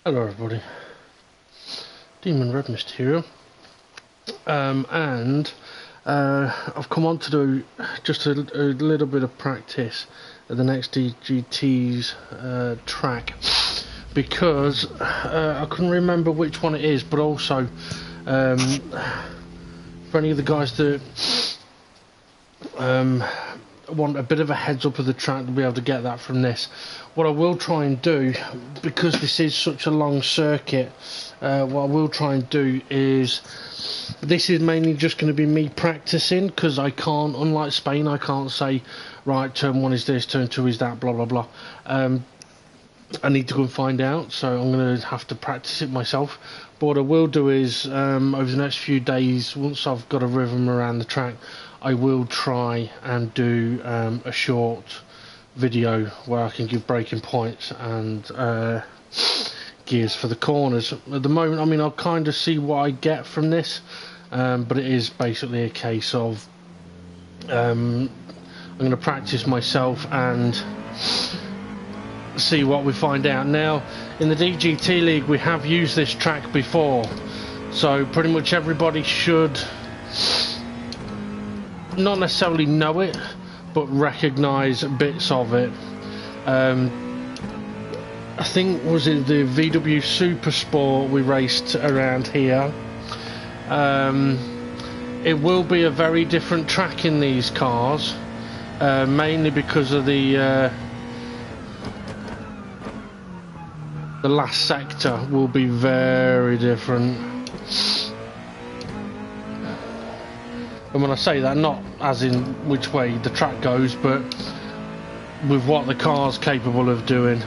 Hello everybody, Demon Red Mist here, and I've come on to do just a little bit of practice at the next DGT's track, because I couldn't remember which one it is, but also for any of the guys that want a bit of a heads up of the track, to be able to get that from this. What I will try and do, because this is such a long circuit, what I will try and do is, this is mainly just going to be me practicing, because I can't, unlike Spain, I can't say, right, turn 1 is this, turn 2 is that, blah blah blah. I need to go and find out, so I'm going to have to practice it myself. But what I will do is, over the next few days, once I've got a rhythm around the track, I will try and do a short video where I can give braking points and gears for the corners. At the moment, I mean, I'll kind of see what I get from this, but it is basically a case of I'm going to practice myself and see what we find out. Now, in the DGT League, we have used this track before, so pretty much everybody should not necessarily know it, but recognise bits of it. I think, was it the VW Super Sport we raced around here? It will be a very different track in these cars, mainly because of the last sector will be very different. And when I say that, not as in which way the track goes, but with what the car's capable of doing.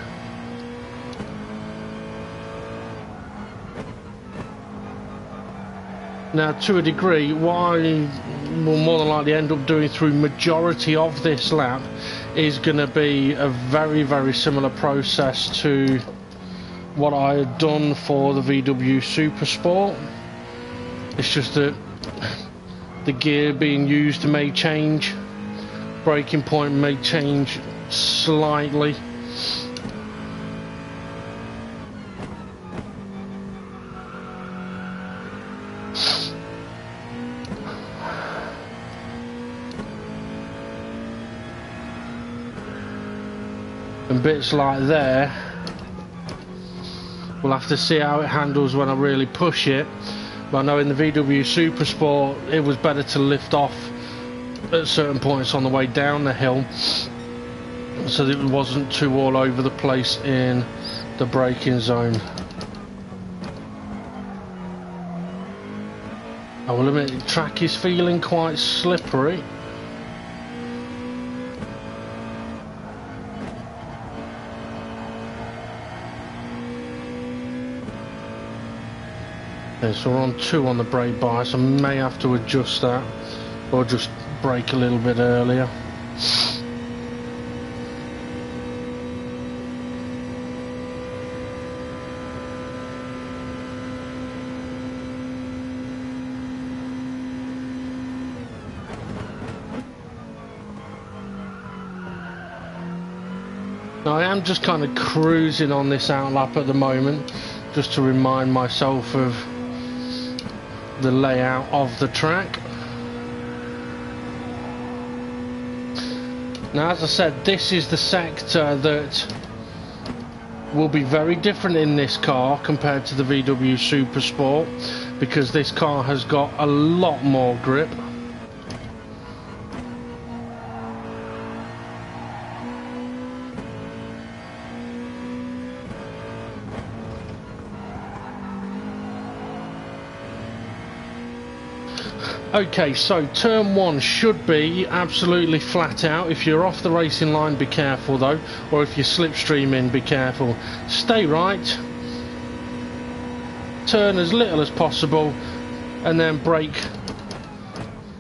Now, to a degree, what I will more than likely end up doing through majority of this lap is going to be a very, very similar process to what I had done for the VW Super Sport. It's just that the gear being used may change, braking point may change slightly. And bits like there, we'll have to see how it handles when I really push it. But I know in the VW Super Sport it was better to lift off at certain points on the way down the hill, so that it wasn't too all over the place in the braking zone. I will admit, the track is feeling quite slippery. Okay, so we're on 2 on the brake bias. I may have to adjust that, or just brake a little bit earlier. Now, I am just kind of cruising on this outlap at the moment, just to remind myself of the layout of the track. Now, as I said, this is the sector that will be very different in this car compared to the VW Super Sport, because this car has got a lot more grip. Okay, so turn 1 should be absolutely flat out. If you're off the racing line, be careful though, or if you're slipstreaming, be careful. Stay right, turn as little as possible, and then brake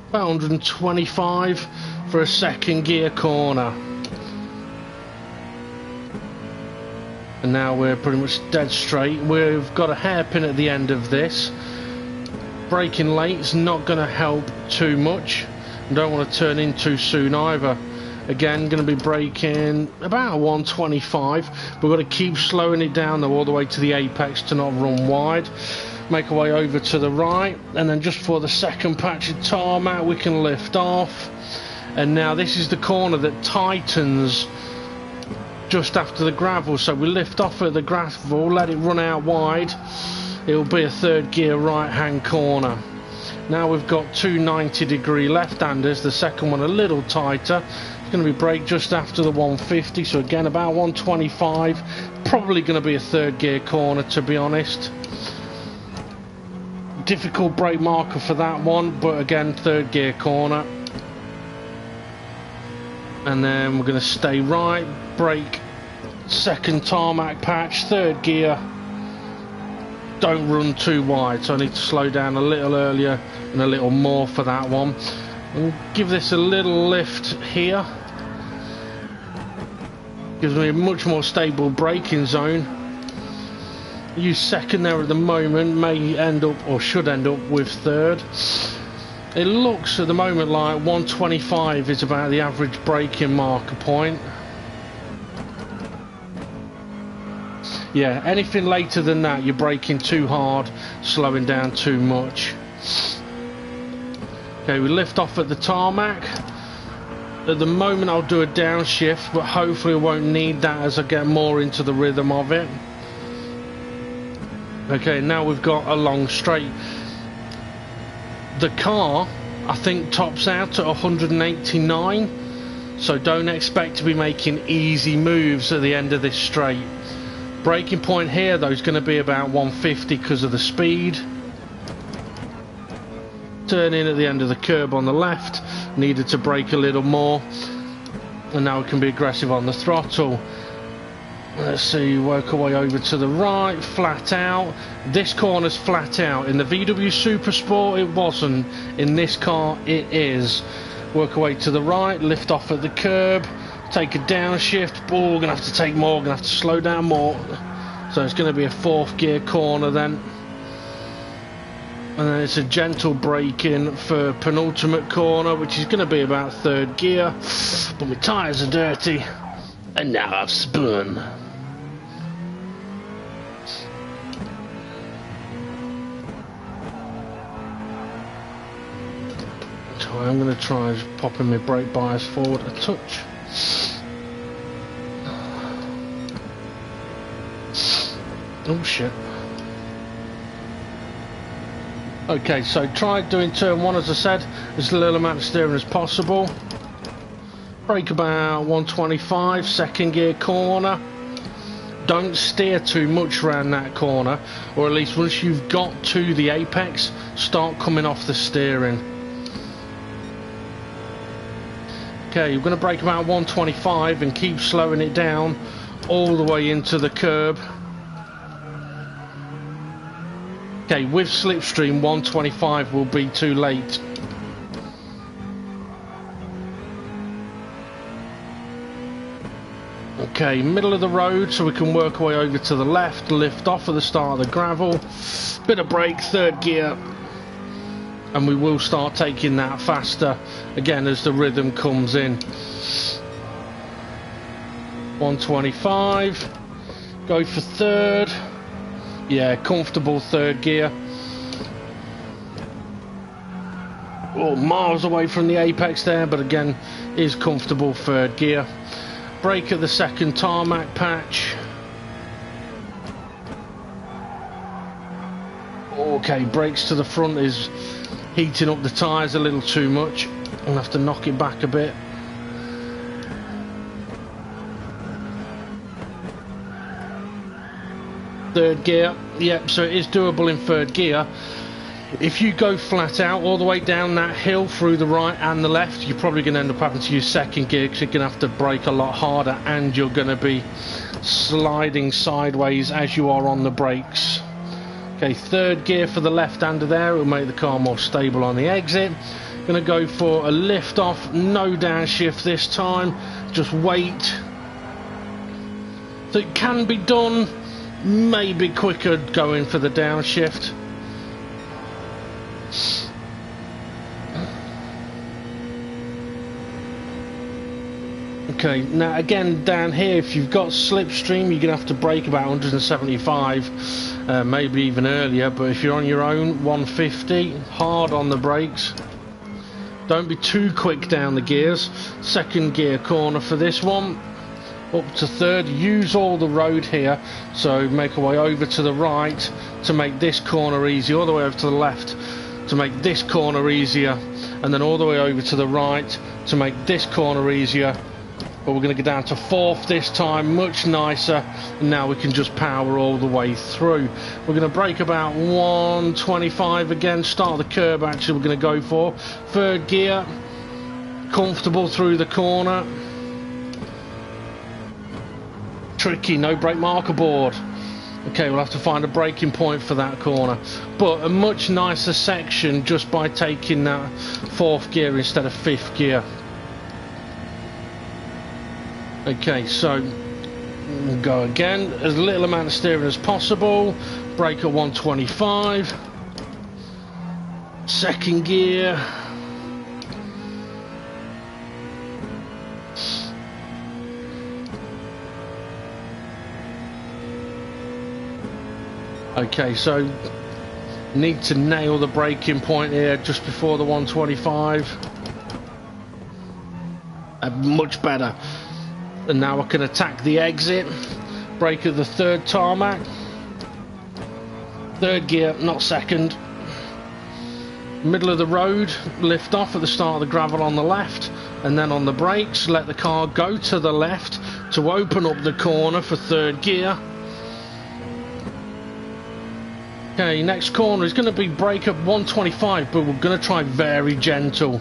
about 125 for a second gear corner. And now we're pretty much dead straight. We've got a hairpin at the end of this. Braking late's not going to help too much. I don't want to turn in too soon either. Again, going to be braking about 125. We've got to keep slowing it down though all the way to the apex to not run wide. Make our way over to the right, and then just for the second patch of tarmac we can lift off. And now this is the corner that tightens just after the gravel, so we lift off at the gravel, let it run out wide. It'll be a third gear right hand corner. Now we've got two 90-degree left-handers, the second one a little tighter. It's going to be brake just after the 150, so again about 125. Probably going to be a third gear corner, to be honest. Difficult brake marker for that one, but again third gear corner. And then we're going to stay right, brake, second tarmac patch, third gear. Don't run too wide, so I need to slow down a little earlier and a little more for that one. We'll give this a little lift here. Gives me a much more stable braking zone. Use second there at the moment, may end up or should end up with third. It looks at the moment like 125 is about the average braking marker point. Yeah, anything later than that you're braking too hard, slowing down too much. Okay, we lift off at the tarmac. At the moment I'll do a downshift, but hopefully I won't need that as I get more into the rhythm of it. Okay, now we've got a long straight. The car, I think, tops out at 189, so don't expect to be making easy moves at the end of this straight. Braking point here though is going to be about 150 because of the speed. Turn in at the end of the curb on the left, needed to brake a little more, and now we can be aggressive on the throttle. Let's see, work our way over to the right, flat out. This corner's flat out. In the VW Super Sport it wasn't, in this car it is. Work our way to the right, lift off at the curb, take a downshift. Oh, we're going to have to take more, we're going to have to slow down more. So it's going to be a fourth gear corner then. And then it's a gentle brake in for penultimate corner, which is going to be about third gear. But my tyres are dirty, and now I've spun. So I'm going to try popping my brake bias forward a touch. Oh shit. Okay, so try doing turn one as I said, as little amount of steering as possible. Brake about 125, second gear corner. Don't steer too much around that corner, or at least once you've got to the apex, start coming off the steering. Okay, you're going to brake about 125 and keep slowing it down all the way into the curb. Okay, with slipstream 125 will be too late. Okay, middle of the road, so we can work our way over to the left, lift off at the start of the gravel, bit of brake, third gear, and we will start taking that faster again as the rhythm comes in. 125, go for third. Yeah, comfortable third gear. Oh, miles away from the apex there, but again, is comfortable third gear. Brake at the second tarmac patch. Okay, brakes to the front is heating up the tyres a little too much. I'm gonna have to knock it back a bit. Third gear, yep, so it is doable in third gear. If you go flat out all the way down that hill through the right and the left, you're probably going to end up having to use second gear because you're going to have to brake a lot harder and you're going to be sliding sideways as you are on the brakes. Okay, third gear for the left-hander there, it will make the car more stable on the exit. Going to go for a lift off, no downshift this time, just wait. So it can be done, maybe quicker going for the downshift. Okay, now again down here, if you've got slipstream, you're gonna have to brake about 175, maybe even earlier. But if you're on your own, 150, hard on the brakes. Don't be too quick down the gears. Second gear corner for this one. Up to third, use all the road here, so make our way over to the right to make this corner easy, all the way over to the left to make this corner easier, and then all the way over to the right to make this corner easier. But we're going to go down to fourth this time, much nicer, and now we can just power all the way through. We're going to brake about 125 again, start the curb actually we're going to go for. Third gear, comfortable through the corner. Tricky, no brake marker board. Okay, we'll have to find a braking point for that corner, but a much nicer section just by taking that fourth gear instead of fifth gear. Okay, so we'll go again, as little amount of steering as possible, brake at 125, second gear. Okay, so need to nail the braking point here just before the 125. Much better. And now I can attack the exit. Brake at the third tarmac. Third gear, not second. Middle of the road, lift off at the start of the gravel on the left, and then on the brakes, let the car go to the left to open up the corner for third gear. Okay, next corner is going to be brake up 125, but we're going to try very gentle.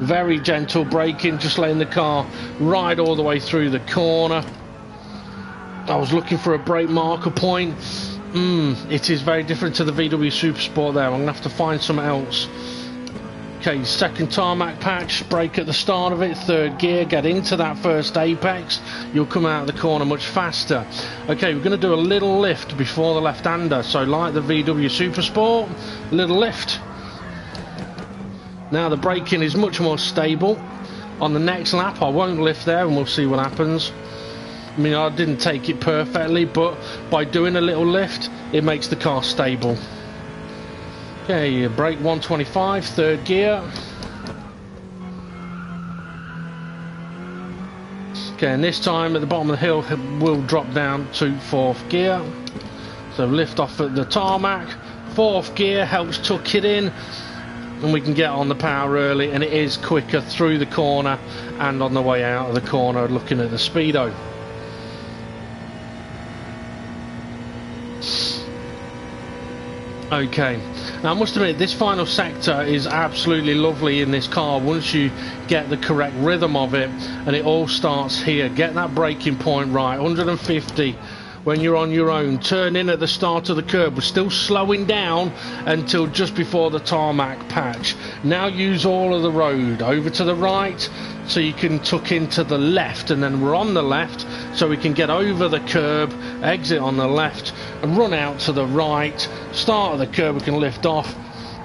Very gentle braking, just letting the car ride all the way through the corner. I was looking for a brake marker point. It is very different to the VW Super Sport there. I'm going to have to find something else. Okay, second tarmac patch, brake at the start of it, third gear, get into that first apex, you'll come out of the corner much faster. Okay, we're going to do a little lift before the left-hander, so like the VW Super Sport, a little lift. Now the braking is much more stable. On the next lap I won't lift there and we'll see what happens. I mean, I didn't take it perfectly, but by doing a little lift it makes the car stable. Okay, brake 125, third gear. Okay, and this time at the bottom of the hill we'll drop down to fourth gear. So lift off at the tarmac. Fourth gear helps tuck it in, and we can get on the power early, and it is quicker through the corner and on the way out of the corner looking at the speedo. Okay, now I must admit this final sector is absolutely lovely in this car once you get the correct rhythm of it, and it all starts here. Get that braking point right, 150 when you're on your own. Turn in at the start of the curb. We're still slowing down until just before the tarmac patch. Now use all of the road over to the right so you can tuck into the left, and then we're on the left so we can get over the curb, exit on the left and run out to the right. Start of the curb, we can lift off,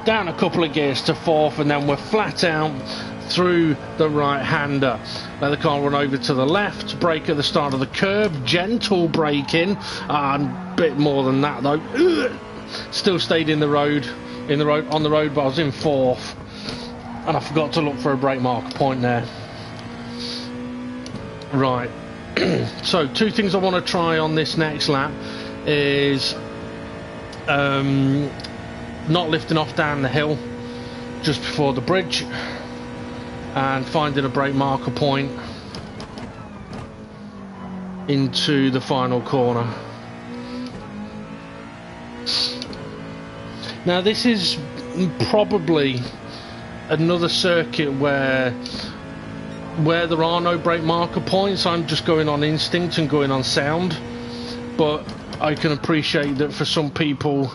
down a couple of gears to fourth, and then we're flat out through the right-hander. Let the car run over to the left, brake at the start of the curb, gentle braking, a bit more than that though. Still stayed on the road, but I was in fourth, and I forgot to look for a brake marker point there. Right, so two things I want to try on this next lap is not lifting off down the hill just before the bridge, and finding a brake marker point into the final corner. Now this is probably another circuit where there are no brake marker points. I'm just going on instinct and going on sound, but I can appreciate that for some people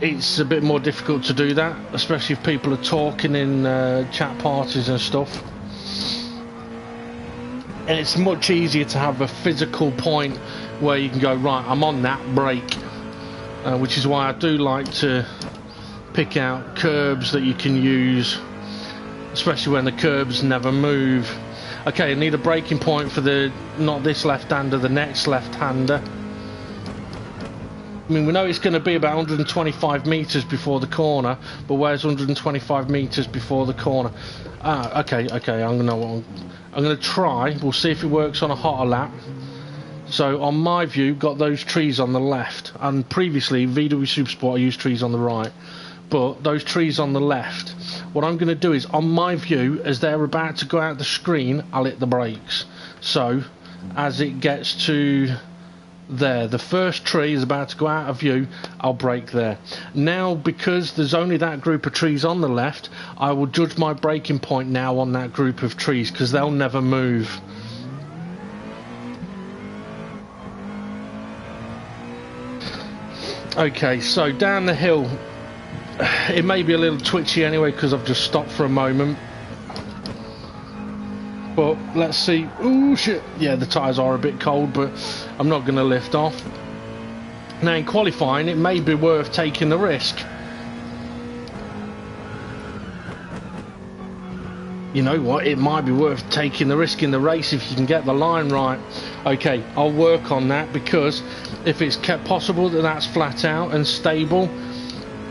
it's a bit more difficult to do that, especially if people are talking in chat parties and stuff. And it's much easier to have a physical point where you can go, right, I'm on that brake, which is why I do like to pick out curbs that you can use especially when the curbs never move. Okay, I need a braking point for the, not this left-hander, the next left-hander. I mean, we know it's going to be about 125 metres before the corner, but where's 125 metres before the corner? Ah, okay, I'm going to try. We'll see if it works on a hotter lap. So, on my view, got those trees on the left. And previously, VW Supersport, I used trees on the right. But those trees on the left, what I'm going to do is, on my view, as they're about to go out the screen, I'll hit the brakes. So, as it gets to there, the first tree is about to go out of view, I'll brake there. Now, because there's only that group of trees on the left, I will judge my braking point now on that group of trees, because they'll never move. Okay, so down the hill, it may be a little twitchy anyway because I've just stopped for a moment. But let's see. Ooh, shit. Yeah, the tyres are a bit cold, but I'm not going to lift off. Now, in qualifying, it may be worth taking the risk. You know what? It might be worth taking the risk in the race if you can get the line right. Okay, I'll work on that, because if it's kept possible that that's flat out and stable,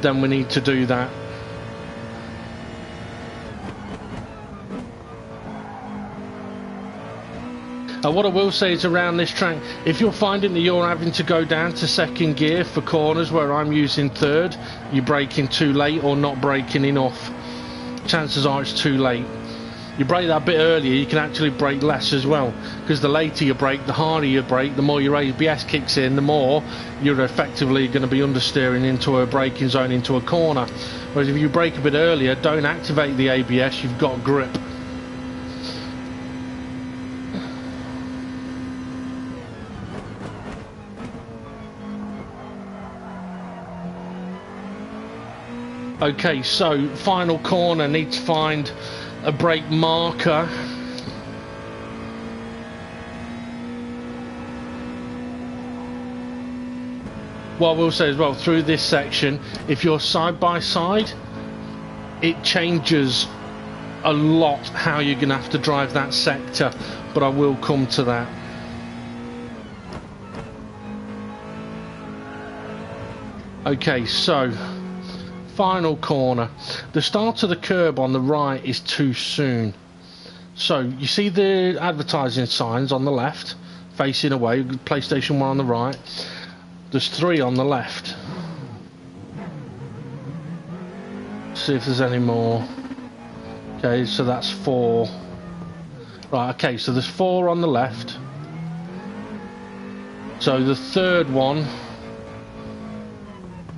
then we need to do that. What I will say is, around this track, if you're finding that you're having to go down to second gear for corners where I'm using third, you're braking too late or not braking enough. Chances are it's too late. You brake that bit earlier, you can actually brake less as well, because the later you brake, the harder you brake, the more your ABS kicks in, the more you're effectively going to be understeering into a braking zone, into a corner. Whereas if you brake a bit earlier, don't activate the ABS, you've got grip. Okay, so final corner, need to find a brake marker. What I will say as well, through this section, if you're side by side, it changes a lot how you're going to have to drive that sector, but I will come to that. Okay, so final corner. The start of the curb on the right is too soon. So you see the advertising signs on the left facing away, PlayStation 1 on the right, there's 3 on the left. See if there's any more. Okay, so that's 4. Right, okay, so there's 4 on the left. So the third one,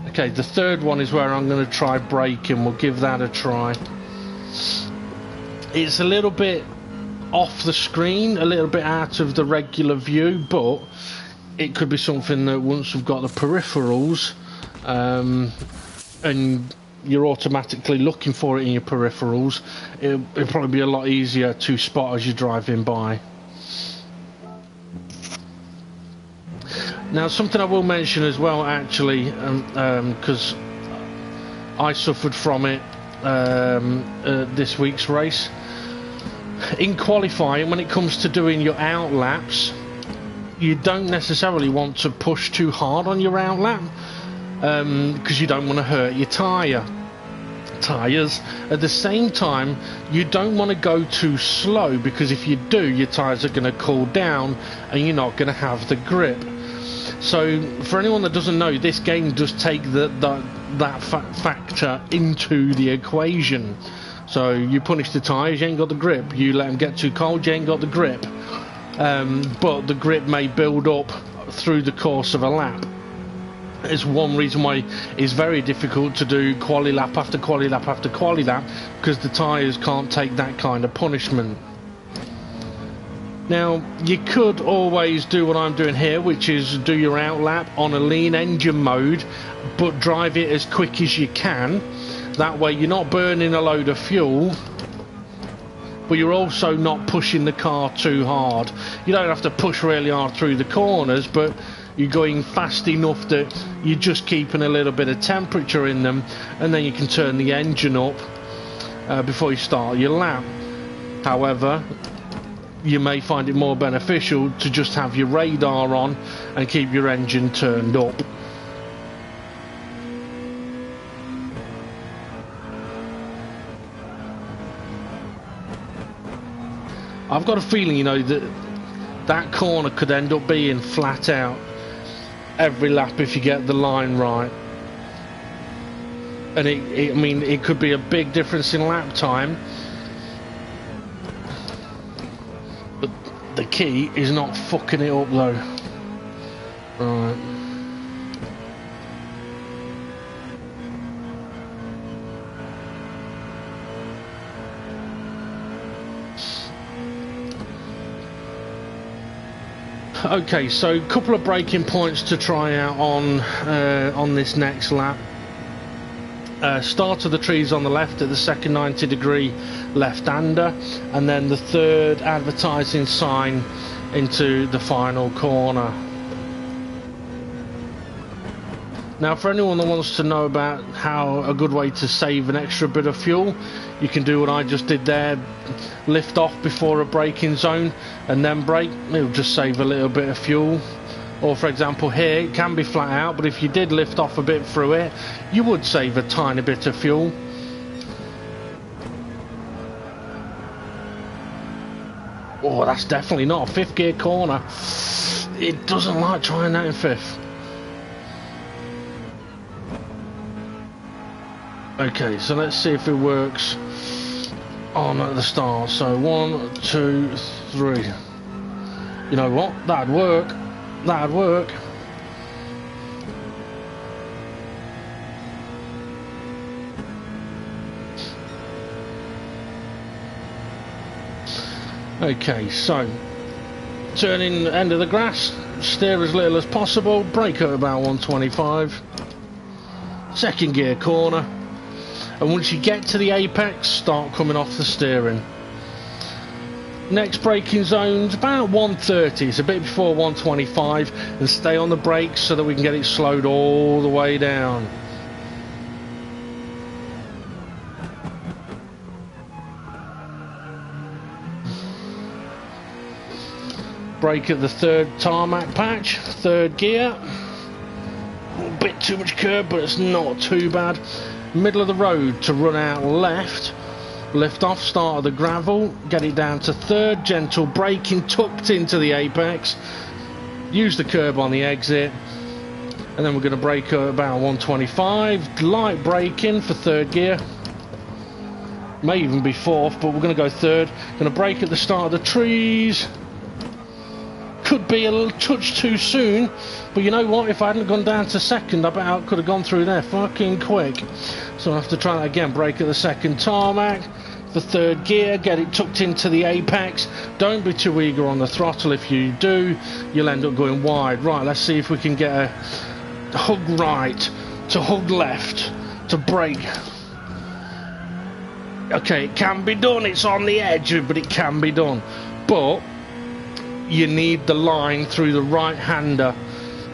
okay, the third one is where I'm going to try braking. We'll give that a try. It's a little bit off the screen, a little bit out of the regular view, but it could be something that once we've got the peripherals, and you're automatically looking for it in your peripherals, it'll probably be a lot easier to spot as you're driving by. Now, something I will mention as well, actually, because I suffered from it this week's race. In qualifying, when it comes to doing your out laps, you don't necessarily want to push too hard on your out lap, because you don't want to hurt your tyres. At the same time, you don't want to go too slow, because if you do, your tyres are going to cool down and you're not going to have the grip. So for anyone that doesn't know, this game does take that factor into the equation. So you punish the tyres, you ain't got the grip. You let them get too cold, you ain't got the grip. But the grip may build up through the course of a lap. It's one reason why it's very difficult to do quali lap after quali lap after quali lap, because the tyres can't take that kind of punishment. Now, you could always do what I'm doing here, which is do your out lap on a lean engine mode, but drive it as quick as you can. That way you're not burning a load of fuel, but you're also not pushing the car too hard. You don't have to push really hard through the corners, but you're going fast enough that you're just keeping a little bit of temperature in them, and then you can turn the engine up before you start your lap. However, you may find it more beneficial to just have your radar on and keep your engine turned up. I've got a feeling, you know, that that corner could end up being flat out every lap if you get the line right. And I mean, it could be a big difference in lap time. But the key is not fucking it up though. Right. Okay, so a couple of braking points to try out on this next lap. Start of the trees on the left at the second 90-degree left-hander, and then the third advertising sign into the final corner. Now, for anyone that wants to know about how a good way to save an extra bit of fuel, you can do what I just did there, lift off before a braking zone and then brake. It'll just save a little bit of fuel. Or for example here, it can be flat out, but if you did lift off a bit through it, you would save a tiny bit of fuel. Oh, that's definitely not a fifth gear corner. It doesn't like trying that in fifth. Okay, so let's see if it works on at the start. So 1, 2, 3. You know what? That'd work. That'd work. Okay, so turning end of the grass, steer as little as possible, brake at about 125. Second gear corner. And once you get to the apex, start coming off the steering. Next braking zone's about 130, it's a bit before 125, and stay on the brakes so that we can get it slowed all the way down. Brake at the third tarmac patch, third gear. A bit too much curb, but it's not too bad. Middle of the road to run out left, lift off, start of the gravel, get it down to third, gentle braking tucked into the apex, use the curb on the exit, and then we're going to brake at about 125, light braking for third gear, may even be fourth, but we're going to go third. Going to brake at the start of the trees. Could be a little touch too soon, but you know what, if I hadn't gone down to second, I bet I could have gone through there fucking quick. So I'll have to try that again. Brake at the second tarmac, the third gear, get it tucked into the apex. Don't be too eager on the throttle. If you do, you'll end up going wide. Right, let's see if we can get a hug right to hug left to brake. Okay, it can be done, it's on the edge, but it can be done. But you need the line through the right-hander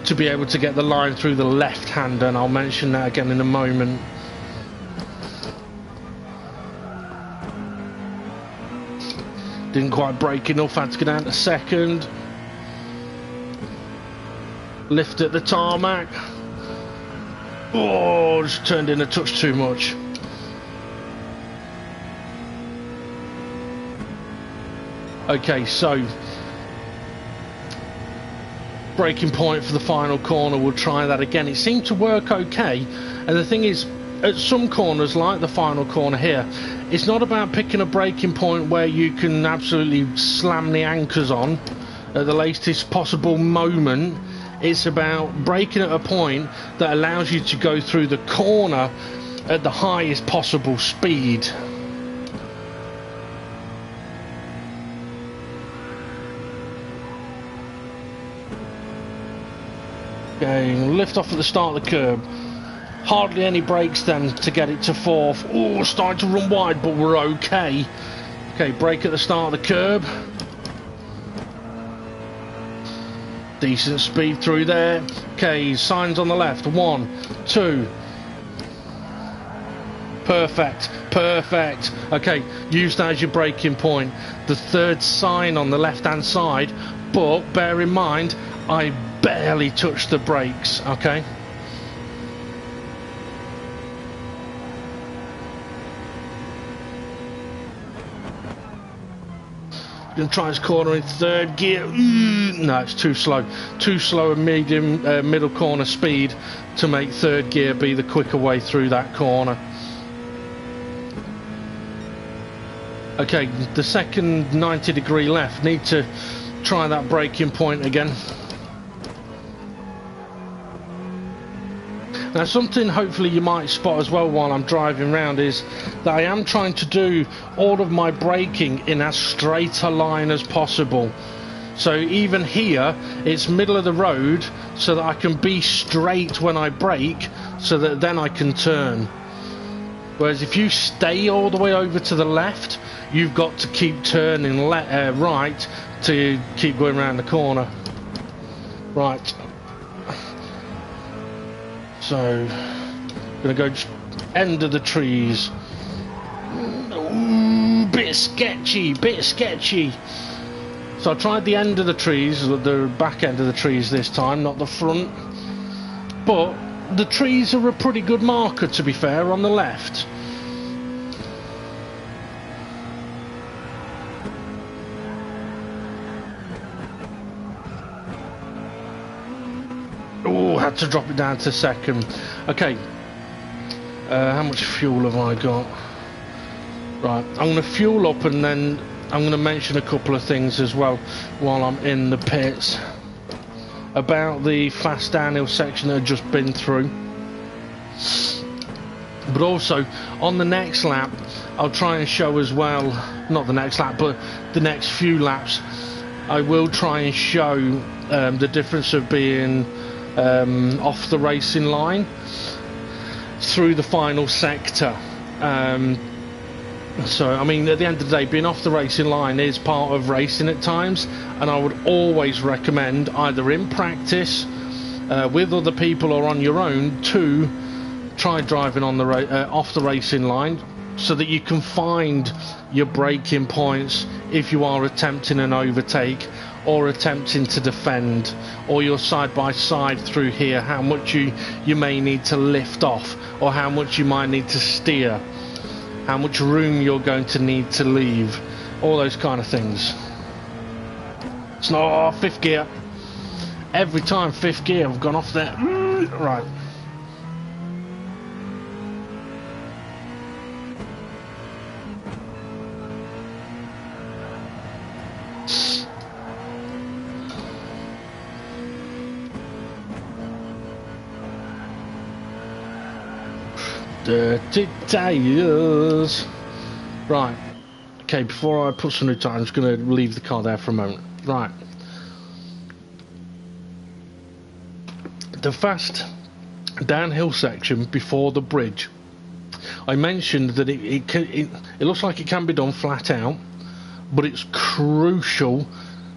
to be able to get the line through the left-hander, and I'll mention that again in a moment. Didn't quite brake enough, had to go down to second. Lift at the tarmac. Oh, just turned in a touch too much. Okay, so braking point for the final corner, we'll try that again. It seemed to work okay, and the thing is, at some corners like the final corner here, it's not about picking a braking point where you can absolutely slam the anchors on at the latest possible moment. It's about braking at a point that allows you to go through the corner at the highest possible speed. Okay, lift off at the start of the curb. Hardly any brakes then to get it to fourth. Oh, starting to run wide, but we're okay. Okay, brake at the start of the curb. Decent speed through there. Okay, signs on the left. 1, 2. Perfect, perfect. Okay, use that as your braking point. The third sign on the left-hand side, but bear in mind, I barely touched the brakes, okay? Gonna try this corner in third gear. No, it's too slow. Too slow a medium, middle corner speed to make third gear be the quicker way through that corner. Okay, the second 90-degree left. Need to try that braking point again. Now, something hopefully you might spot as well while I'm driving around is that I am trying to do all of my braking in as straight a line as possible. So even here, it's middle of the road so that I can be straight when I brake, so that then I can turn. Whereas if you stay all the way over to the left, you've got to keep turning right to keep going around the corner. Right. So, gonna go just end of the trees. Ooh, bit sketchy, bit sketchy. So I tried the end of the trees, the back end of the trees this time, not the front. But the trees are a pretty good marker, to be fair, on the left. Oh, had to drop it down to second. Okay, how much fuel have I got? Right, I'm going to fuel up and then I'm going to mention a couple of things as well while I'm in the pits about the fast downhill section that I've just been through. But also, on the next lap, I'll try and show as well, not the next lap, but the next few laps, I will try and show the difference of being off the racing line through the final sector. So I mean, at the end of the day, being off the racing line is part of racing at times, and I would always recommend, either in practice with other people or on your own, to try driving on the off the racing line, so that you can find your braking points if you are attempting an overtake or attempting to defend, or you're side by side through here, how much you may need to lift off, or how much you might need to steer, how much room you're going to need to leave, all those kind of things. It's not fifth gear. Every time fifth gear I've gone off there. Right. Dirty tires. Right. Okay, before I put some new tires, I'm just going to leave the car there for a moment. Right. The fast downhill section before the bridge. I mentioned that it looks like it can be done flat out, but it's crucial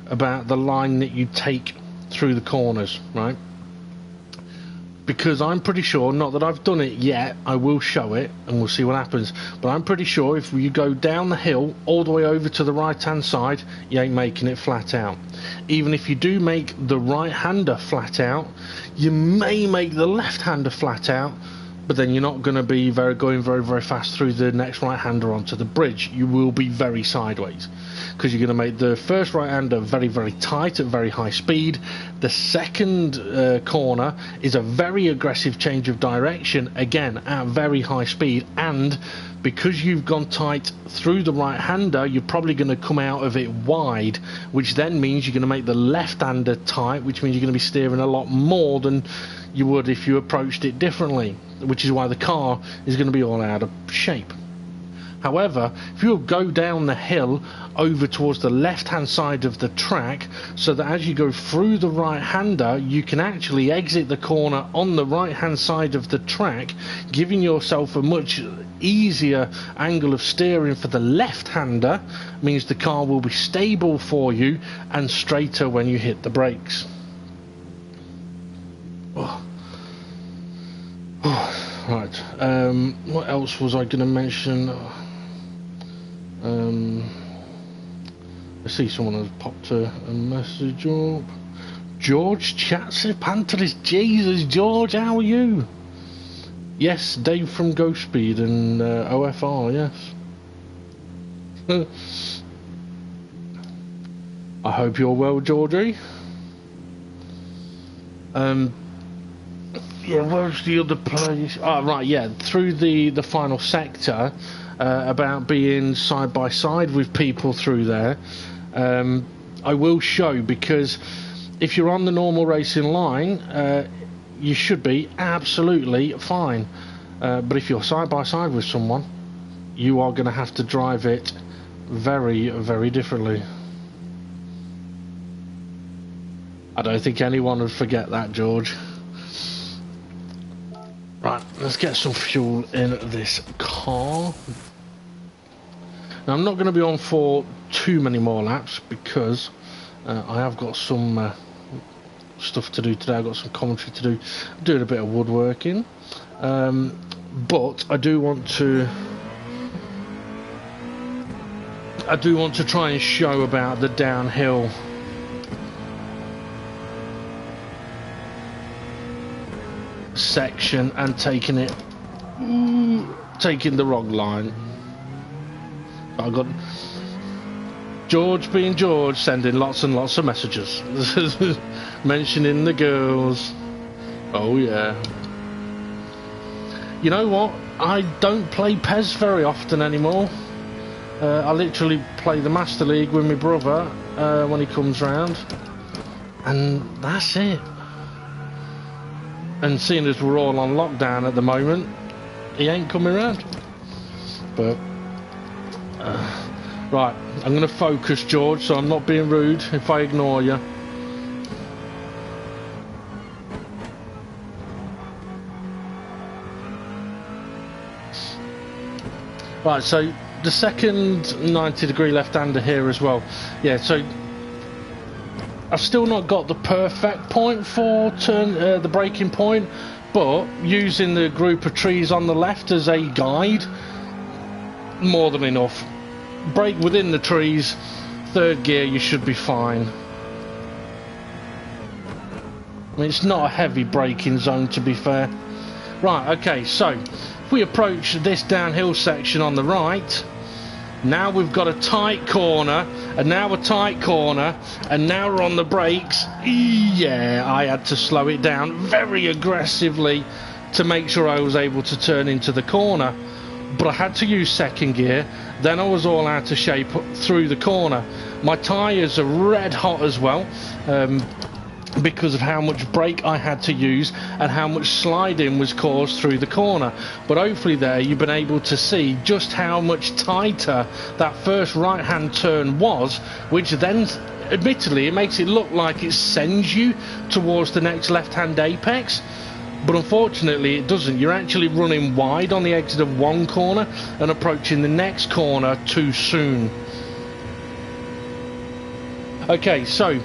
about the line that you take through the corners, right? Because I'm pretty sure, not that I've done it yet, I will show it and we'll see what happens, but I'm pretty sure if you go down the hill all the way over to the right hand side, you ain't making it flat out. Even if you do make the right hander flat out, you may make the left hander flat out, but then you're not going to be going very fast through the next right hander onto the bridge. You will be very sideways, because you're going to make the first right hander very tight at very high speed. The second corner is a very aggressive change of direction, again at very high speed, and because you've gone tight through the right hander, you're probably going to come out of it wide, which then means you're going to make the left hander tight, which means you're going to be steering a lot more than you would if you approached it differently, which is why the car is going to be all out of shape. However, if you go down the hill over towards the left hand side of the track, so that as you go through the right hander, you can actually exit the corner on the right hand side of the track, giving yourself a much easier angle of steering for the left hander, means the car will be stable for you and straighter when you hit the brakes. Right, What else was I going to mention? I see someone has popped a message up. George Chatsy Pantelis. Jesus, George, how are you? Yes, Dave from Ghost Speed and OFR, yes. I hope you're well, Georgie. Yeah, where's the other place? Oh, right, yeah, through the final sector, about being side by side with people through there. I will show, because if you're on the normal racing line, you should be absolutely fine. But if you're side by side with someone, you are going to have to drive it very, very differently. I don't think anyone would forget that, George. Right, let's get some fuel in this car. Now, I'm not going to be on for too many more laps, because I have got some stuff to do today. I've got some commentary to do. I'm doing a bit of woodworking, but I do want to try and show about the downhill section and taking the wrong line. I got George being George, sending lots and lots of messages mentioning the girls. Oh yeah. You know what, I don't play PES very often anymore. I literally play the Master League with my brother when he comes round, and that's it. And seeing as we're all on lockdown at the moment, he ain't coming round. But right, I'm going to focus, George, so I'm not being rude if I ignore you. Right, so the second 90-degree left-hander here as well. Yeah, so I've still not got the perfect point for the braking point, but using the group of trees on the left as a guide, more than enough. Brake within the trees, third gear, you should be fine. I mean, it's not a heavy braking zone, to be fair. Right, okay, so if we approach this downhill section on the right, now we've got a tight corner, and now a tight corner, and now we're on the brakes. Yeah, I had to slow it down very aggressively to make sure I was able to turn into the corner. But I had to use second gear, then I was all out of shape through the corner. My tyres are red hot as well, because of how much brake I had to use and how much sliding was caused through the corner. But hopefully there you've been able to see just how much tighter that first right hand turn was, which then admittedly it makes it look like it sends you towards the next left hand apex, but unfortunately it doesn't. You're actually running wide on the exit of one corner and approaching the next corner too soon. Okay, so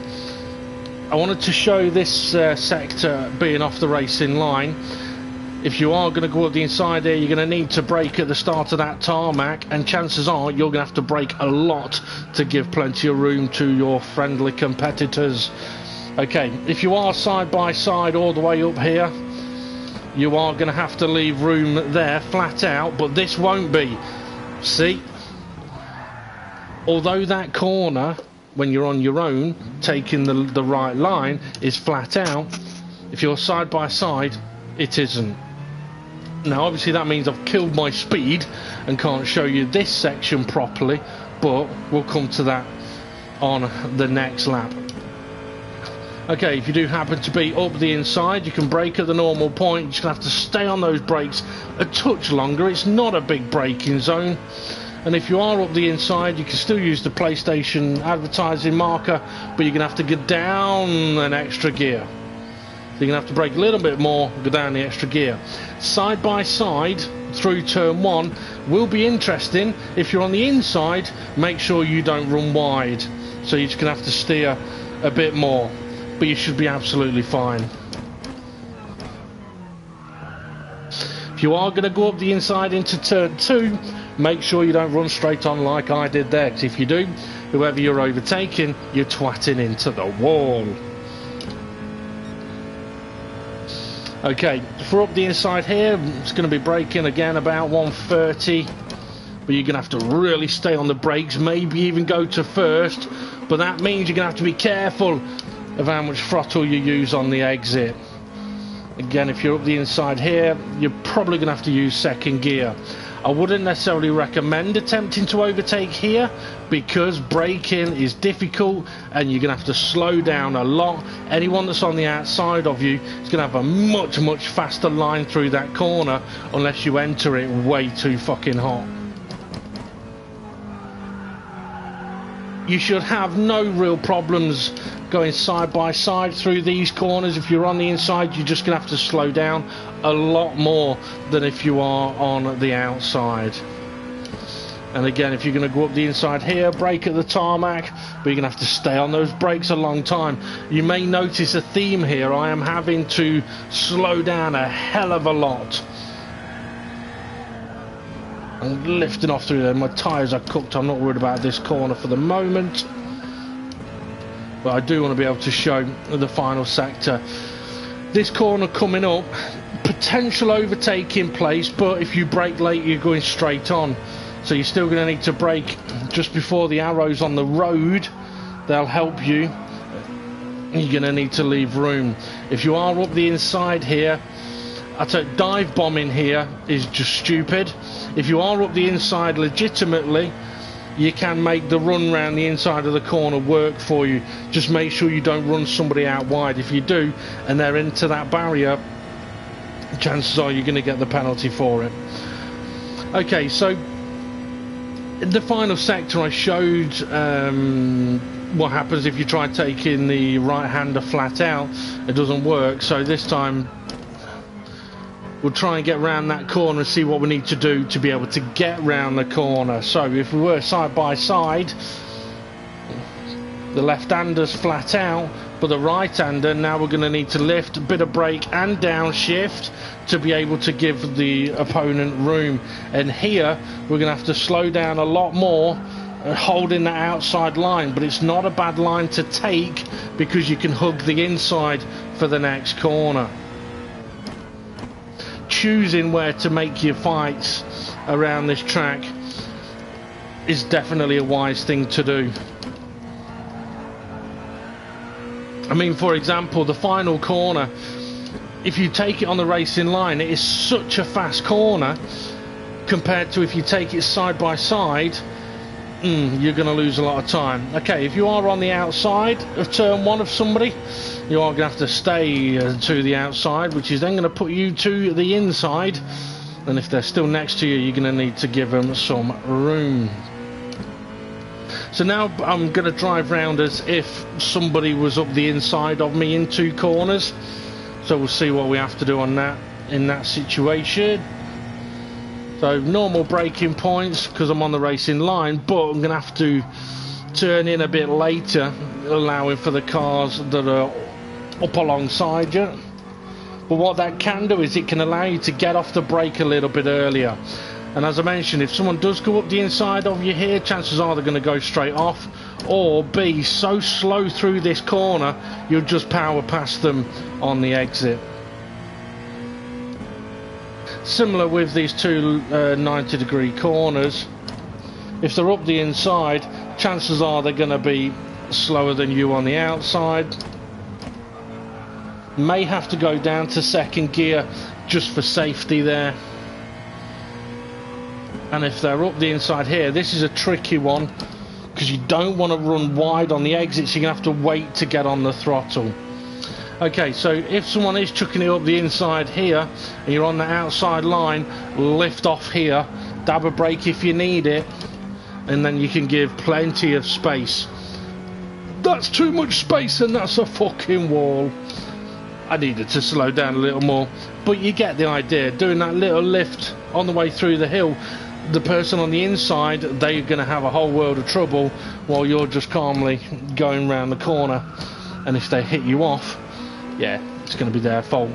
I wanted to show this sector being off the racing line. If you are going to go up the inside there, you're going to need to brake at the start of that tarmac, and chances are you're going to have to brake a lot to give plenty of room to your friendly competitors. Okay, if you are side by side all the way up here, you are going to have to leave room there flat out, but this won't be. See, although that corner, when you're on your own, taking the right line, is flat out, if you're side by side, it isn't. Now obviously that means I've killed my speed and can't show you this section properly, but we'll come to that on the next lap. Okay, if you do happen to be up the inside, you can brake at the normal point. You're just going to have to stay on those brakes a touch longer. It's not a big braking zone. And if you are up the inside, you can still use the PlayStation advertising marker, but you're going to have to go down an extra gear. So you're going to have to brake a little bit more, go down the extra gear. Side by side through turn one will be interesting. If you're on the inside, make sure you don't run wide. So you're just going to have to steer a bit more, but you should be absolutely fine. If you are going to go up the inside into turn 2, make sure you don't run straight on like I did there, because if you do, whoever you're overtaking, you're twatting into the wall. Okay, for up the inside here, it's going to be braking again about 130, but you're going to have to really stay on the brakes, maybe even go to first, but that means you're going to have to be careful of how much throttle you use on the exit. Again, if you're up the inside here, you're probably going to have to use second gear. I wouldn't necessarily recommend attempting to overtake here because braking is difficult and you're going to have to slow down a lot. Anyone that's on the outside of you is going to have a much faster line through that corner unless you enter it way too fucking hot. You should have no real problems going side by side through these corners. If you're on the inside, you're just going to have to slow down a lot more than if you are on the outside. And again, if you're going to go up the inside here, brake at the tarmac, but you're going to have to stay on those brakes a long time. You may notice a theme here. I am having to slow down a hell of a lot. I'm lifting off through there. My tyres are cooked. I'm not worried about this corner for the moment, but I do want to be able to show the final sector. This corner coming up, potential overtake in place, but if you brake late, you're going straight on. So you're still going to need to brake just before the arrows on the road. They'll help you. You're going to need to leave room. If you are up the inside here, I tell you, dive bombing here is just stupid. If you are up the inside legitimately, you can make the run round the inside of the corner work for you. Just make sure you don't run somebody out wide. If you do and they're into that barrier, chances are you're going to get the penalty for it. Okay, so in the final sector I showed what happens if you try taking the right hander flat out. It doesn't work, so this time we'll try and get round that corner and see what we need to do to be able to get round the corner. So if we were side by side, the left-hander's flat out, but the right-hander, now we're going to need to lift, a bit of brake and downshift to be able to give the opponent room. And here, we're going to have to slow down a lot more, holding that outside line, but it's not a bad line to take because you can hug the inside for the next corner. Choosing where to make your fights around this track is definitely a wise thing to do. I mean, for example, the final corner, if you take it on the racing line, it is such a fast corner compared to if you take it side by side. You're going to lose a lot of time. Okay, if you are on the outside of turn 1 of somebody, you are going to have to stay to the outside, which is then going to put you to the inside. And if they're still next to you, you're going to need to give them some room. So now I'm going to drive round as if somebody was up the inside of me in 2 corners. So we'll see what we have to do on that in that situation. So normal braking points because I'm on the racing line, but I'm going to have to turn in a bit later, allowing for the cars that are up alongside you. But what that can do is it can allow you to get off the brake a little bit earlier. And as I mentioned, if someone does go up the inside of you here, chances are they're going to go straight off, or be so slow through this corner you'll just power past them on the exit. Similar with these 2 90-degree corners, if they're up the inside, chances are they're going to be slower than you on the outside. May have to go down to second gear just for safety there. And if they're up the inside here, this is a tricky one because you don't want to run wide on the exits. You're going to have to wait to get on the throttle. Okay, so if someone is chucking it up the inside here and you're on the outside line, lift off here, dab a brake if you need it, and then you can give plenty of space. That's too much space and that's a fucking wall. I needed to slow down a little more, but you get the idea. Doing that little lift on the way through the hill, the person on the inside, they're going to have a whole world of trouble while you're just calmly going round the corner. And if they hit you off, yeah, it's going to be their fault.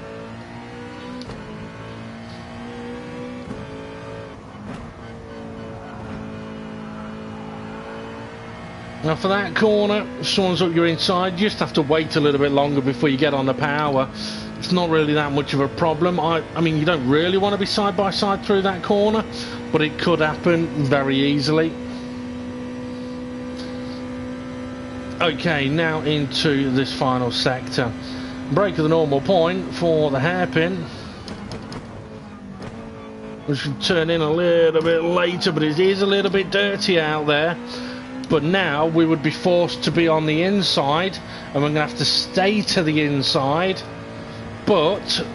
Now for that corner, if someone's up your inside, you just have to wait a little bit longer before you get on the power. It's not really that much of a problem. I mean, you don't really want to be side by side through that corner, but it could happen very easily. Okay, now into this final sector. Brake at the normal point for the hairpin. We should turn in a little bit later, but it is a little bit dirty out there. But now we would be forced to be on the inside, and we're going to have to stay to the inside, but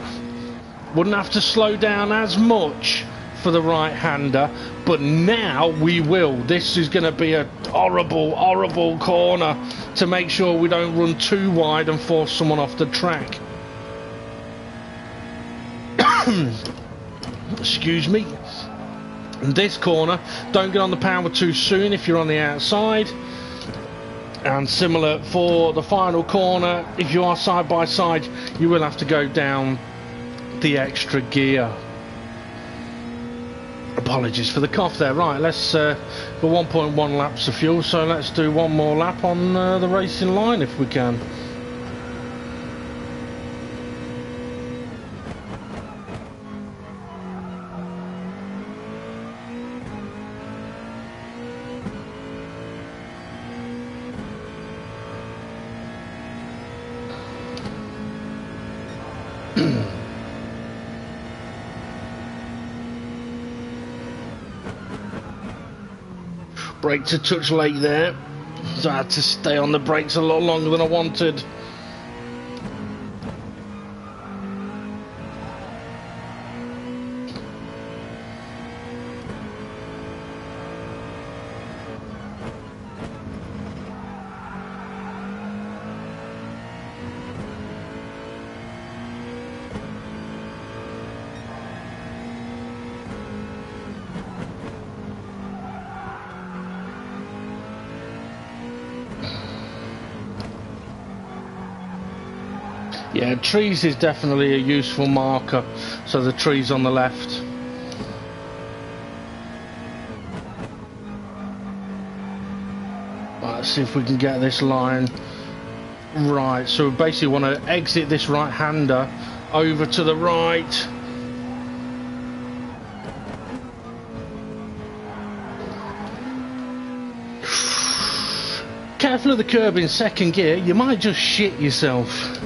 wouldn't have to slow down as much for the right-hander. But now we will. This is going to be a horrible, horrible corner to make sure we don't run too wide and force someone off the track. Excuse me. This corner, don't get on the power too soon if you're on the outside, and similar for the final corner, if you are side by side you will have to go down the extra gear. Apologies for the cough there. Right, let's for 1.1 laps of fuel, so let's do one more lap on the racing line if we can. Brakes a touch late there, so I had to stay on the brakes a lot longer than I wanted. Yeah, trees is definitely a useful marker, so the trees on the left. Right, let's see if we can get this line right. So we basically want to exit this right-hander over to the right. Careful of the curb in second gear, you might just shit yourself.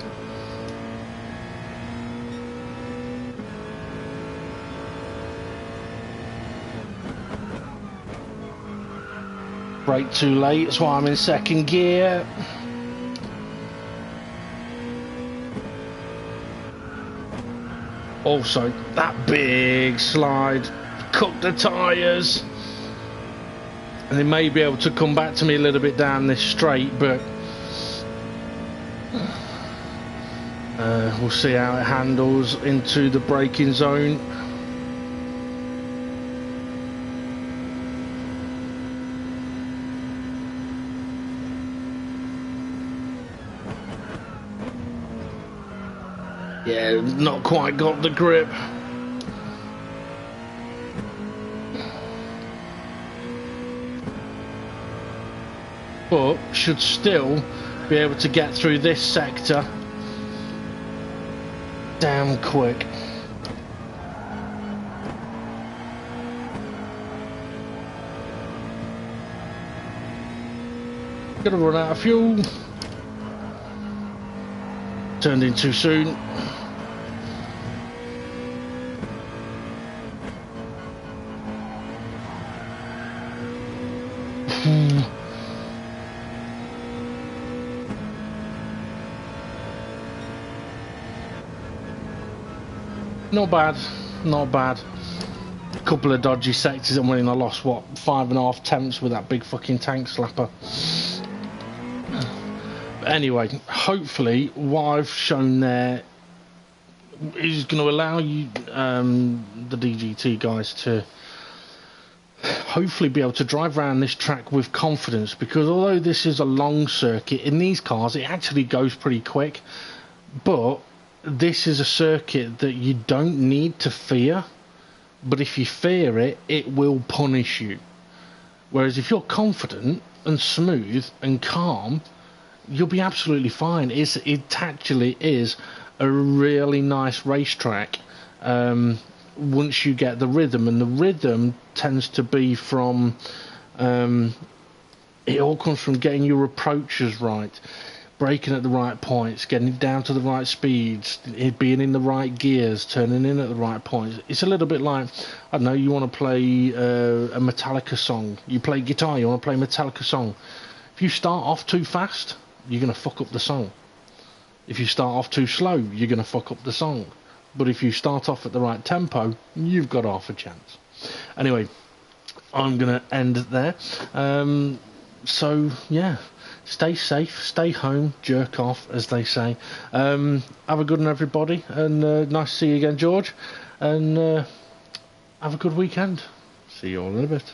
Brake too late, that's why I'm in second gear. Also, that big slide cooked the tyres. And they may be able to come back to me a little bit down this straight, but we'll see how it handles into the braking zone. Yeah, not quite got the grip. But should still be able to get through this sector damn quick. Gonna run out of fuel. Turned in too soon. Not bad, not bad. A couple of dodgy sectors, and when I lost what 5.5 tenths with that big fucking tank slapper. But anyway, hopefully what I've shown there is going to allow you, the DGT guys, to hopefully be able to drive around this track with confidence, because although this is a long circuit, in these cars it actually goes pretty quick, but this is a circuit that you don't need to fear, but if you fear it, it will punish you. Whereas if you're confident, and smooth and calm, you'll be absolutely fine. It actually is a really nice racetrack once you get the rhythm, and the rhythm tends to be from it all comes from getting your approaches right, braking at the right points, getting down to the right speeds, it being in the right gears, turning in at the right points. It's a little bit like, I don't know, you want to play a Metallica song, you play guitar, you want to play a Metallica song. If you start off too fast, you're going to fuck up the song. If you start off too slow, you're going to fuck up the song. But if you start off at the right tempo, you've got half a chance. Anyway, I'm going to end there. So, yeah. Stay safe, stay home, jerk off, as they say. Have a good one, everybody, and nice to see you again, George. And have a good weekend. See you all in a bit.